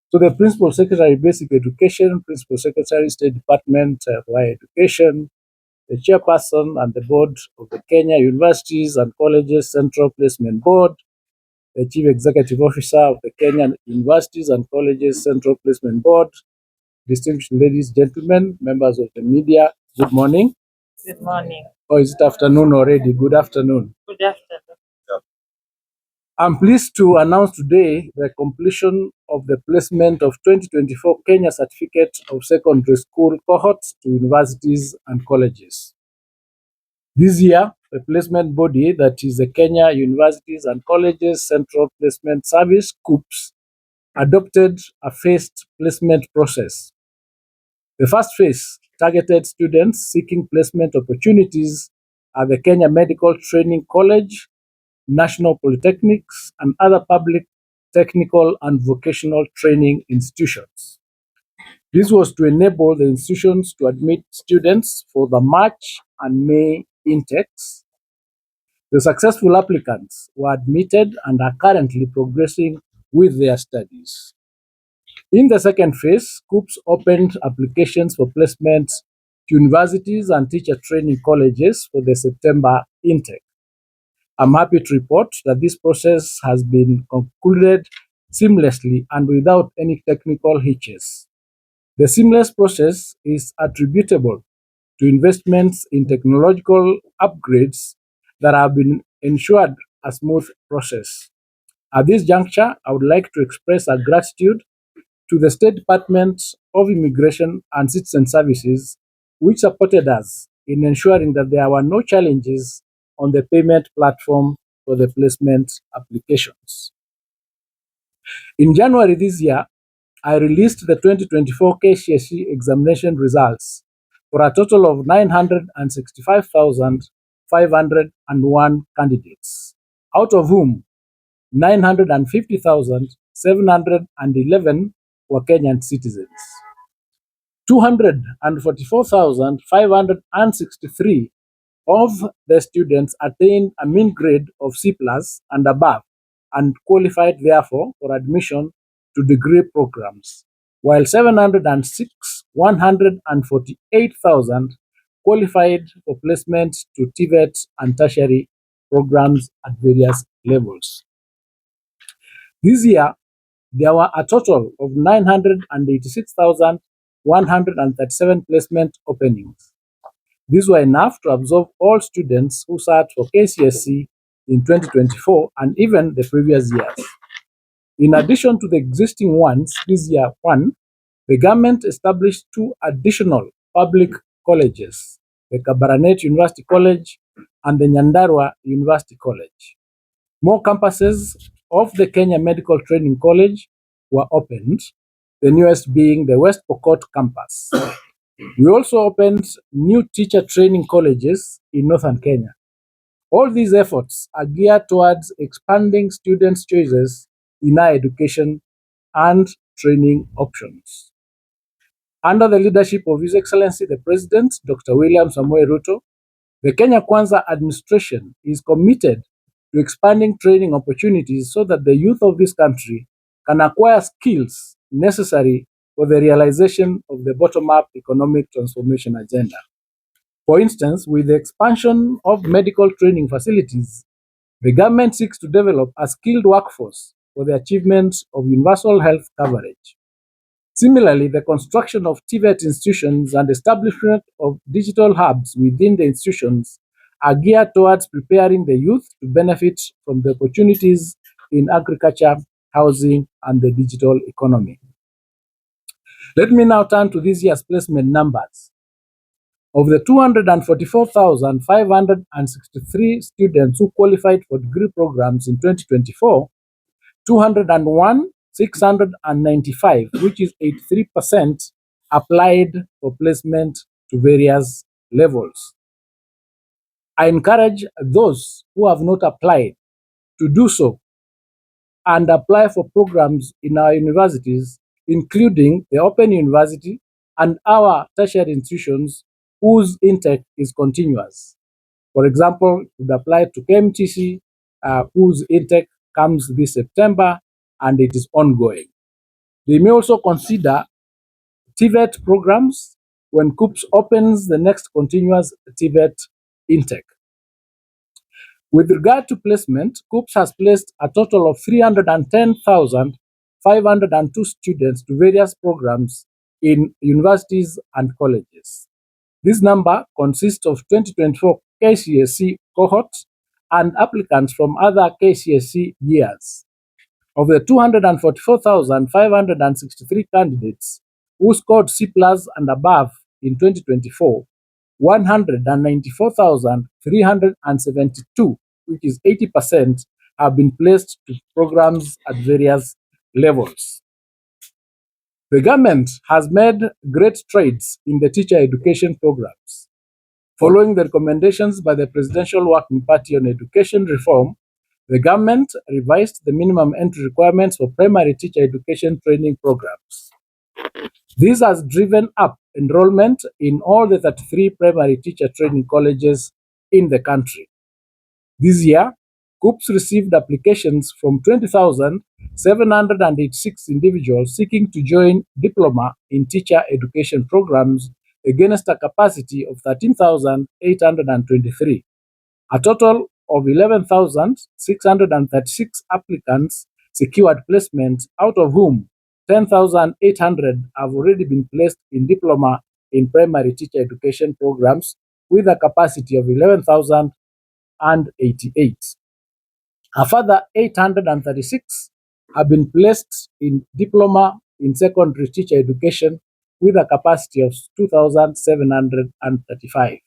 So the Principal Secretary, Basic Education, Principal Secretary, State Department for Higher Education, the Chairperson and the Board of the Kenya Universities and Colleges Central Placement Board, the Chief Executive Officer of the Kenyan Universities and Colleges Central Placement Board, distinguished ladies, gentlemen, members of the media, good morning. Good morning. Or is it afternoon already? Good afternoon. Good afternoon. I'm pleased to announce today the completion of the placement of 2024 Kenya Certificate of Secondary School cohorts to universities and colleges. This year, the placement body, that is the Kenya Universities and Colleges Central Placement Service, Kuccps, adopted a phased placement process. The first phase targeted students seeking placement opportunities at the Kenya Medical Training College, national polytechnics, and other public technical and vocational training institutions. This was to enable the institutions to admit students for the March and May intakes. The successful applicants were admitted and are currently progressing with their studies. In the second phase, Kuccps opened applications for placements to universities and teacher training colleges for the September intake. I'm happy to report that this process has been concluded seamlessly and without any technical hitches. The seamless process is attributable to investments in technological upgrades that have been ensured a smooth process. At this juncture, I would like to express our gratitude to the State Department of Immigration and Citizen Services, which supported us in ensuring that there were no challenges on the payment platform for the placement applications. In January this year, I released the 2024 KCSE examination results for a total of 965,501 candidates, out of whom 950,711 were Kenyan citizens. 244,563 of the students attained a mean grade of C+ and above and qualified therefore for admission to degree programs, while 148,000 qualified for placement to TVET and tertiary programs at various levels. This year, there were a total of 986,137 placement openings. These were enough to absorb all students who sat for KCSE in 2024 and even the previous years. In addition to the existing ones, this year, the government established two additional public colleges, the Kabarnet University College and the Nyandarua University College. More campuses of the Kenya Medical Training College were opened, the newest being the West Pokot campus. We also opened new teacher training colleges in northern Kenya. All these efforts are geared towards expanding students' choices in higher education and training options. Under the leadership of His Excellency the President, Dr. William Samoei Ruto, the Kenya Kwanza administration is committed to expanding training opportunities so that the youth of this country can acquire skills necessary for the realization of the bottom-up economic transformation agenda. For instance, with the expansion of medical training facilities, the government seeks to develop a skilled workforce for the achievement of universal health coverage. Similarly, the construction of TVET institutions and establishment of digital hubs within the institutions are geared towards preparing the youth to benefit from the opportunities in agriculture, housing, and the digital economy. Let me now turn to this year's placement numbers. Of the 244,563 students who qualified for degree programs in 2024, 201,695, which is 83%, applied for placement to various levels. I encourage those who have not applied to do so and apply for programs in our universities, including the Open University and our tertiary institutions whose intake is continuous. For example, you would apply to KMTC, whose intake comes this September, and it is ongoing. They may also consider TVET programs when Kuccps opens the next continuous TVET intake. With regard to placement, Kuccps has placed a total of 310,502 students to various programs in universities and colleges. This number consists of 2024 KCSE cohorts and applicants from other KCSE years. Of the 244,563 candidates who scored C plus and above in 2024, 194,372, which is 80%, have been placed to programs at various levels. The government has made great strides in the teacher education programs. Following the recommendations by the Presidential Working Party on education reform, the government revised the minimum entry requirements for primary teacher education training programs. This has driven up enrollment in all the 33 primary teacher training colleges in the country. This year, Kuccps received applications from 20,786 individuals seeking to join diploma in teacher education programs against a capacity of 13,823. A total of 11,636 applicants secured placement, out of whom 10,800 have already been placed in diploma in primary teacher education programs with a capacity of 11,088. A further 836 have been placed in diploma in secondary teacher education with a capacity of 2,735.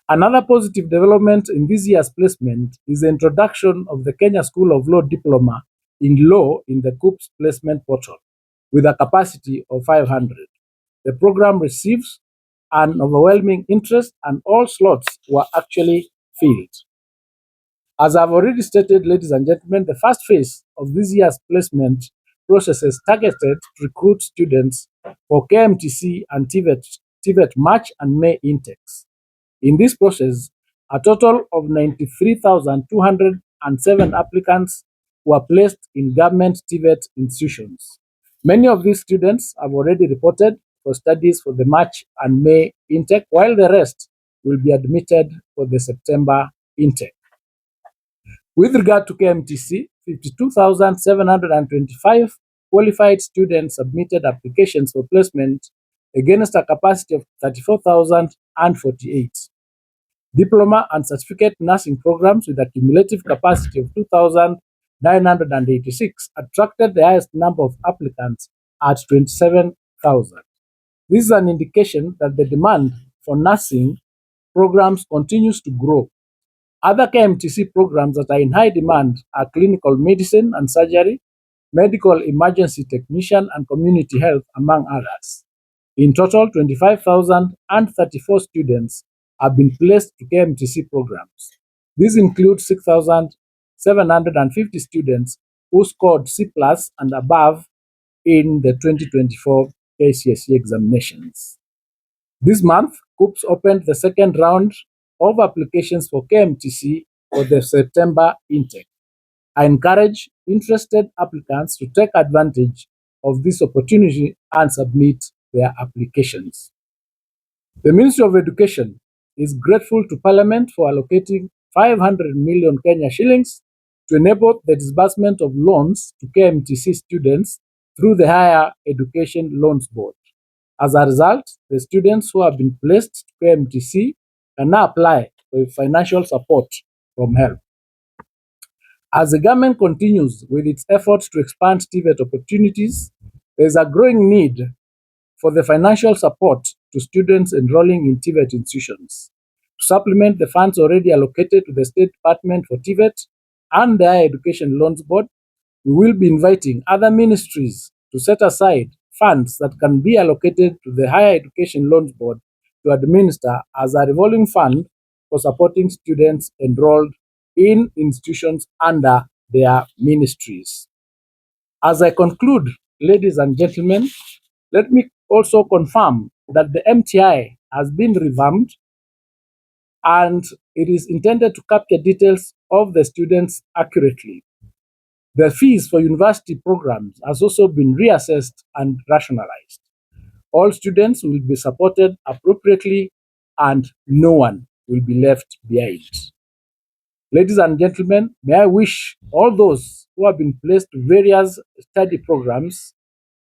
Another positive development in this year's placement is the introduction of the Kenya School of Law Diploma in Law in the Kuccps placement portal with a capacity of 500. The program receives an overwhelming interest and all slots were actually filled. As I've already stated, ladies and gentlemen, the first phase of this year's placement process is targeted to recruit students for KMTC and TVET March and May intakes. In this process, a total of 93,207 applicants were placed in government TVET institutions. Many of these students have already reported for studies for the March and May intake, while the rest will be admitted for the September intake. With regard to KMTC, 52,725 qualified students submitted applications for placement against a capacity of 34,048. Diploma and certificate nursing programs with a cumulative capacity of 2,986 attracted the highest number of applicants at 27,000. This is an indication that the demand for nursing programs continues to grow. Other KMTC programs that are in high demand are clinical medicine and surgery, medical emergency technician, and community health, among others. In total, 25,034 students have been placed to KMTC programs. These include 6,750 students who scored C plus and above in the 2024 KCSE examinations. This month, Kuccps opened the second round of applications for KMTC for the September intake. I encourage interested applicants to take advantage of this opportunity and submit their applications. The Ministry of Education is grateful to Parliament for allocating 500 million Kenya shillings to enable the disbursement of loans to KMTC students through the Higher Education Loans Board. As a result, the students who have been placed to KMTC can now apply for financial support from HELP. As the government continues with its efforts to expand TVET opportunities, there is a growing need for the financial support to students enrolling in TVET institutions. To supplement the funds already allocated to the State Department for TVET and the Higher Education Loans Board, we will be inviting other ministries to set aside funds that can be allocated to the Higher Education Loans Board to administer as a revolving fund for supporting students enrolled in institutions under their ministries. As I conclude, ladies and gentlemen, let me also confirm that the MTI has been revamped and it is intended to capture details of the students accurately. The fees for university programs has also been reassessed and rationalized. All students will be supported appropriately and no one will be left behind. Ladies and gentlemen, may I wish all those who have been placed to various study programs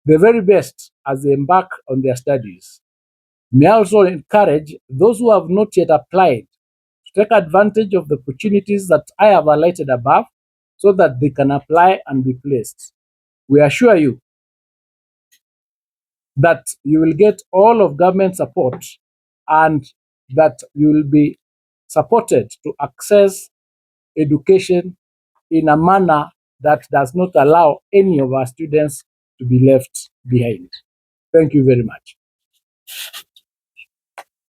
the very best as they embark on their studies. May I also encourage those who have not yet applied to take advantage of the opportunities that I have highlighted above so that they can apply and be placed. We assure you that you will get all of government support and that you will be supported to access education in a manner that does not allow any of our students to be left behind. Thank you very much.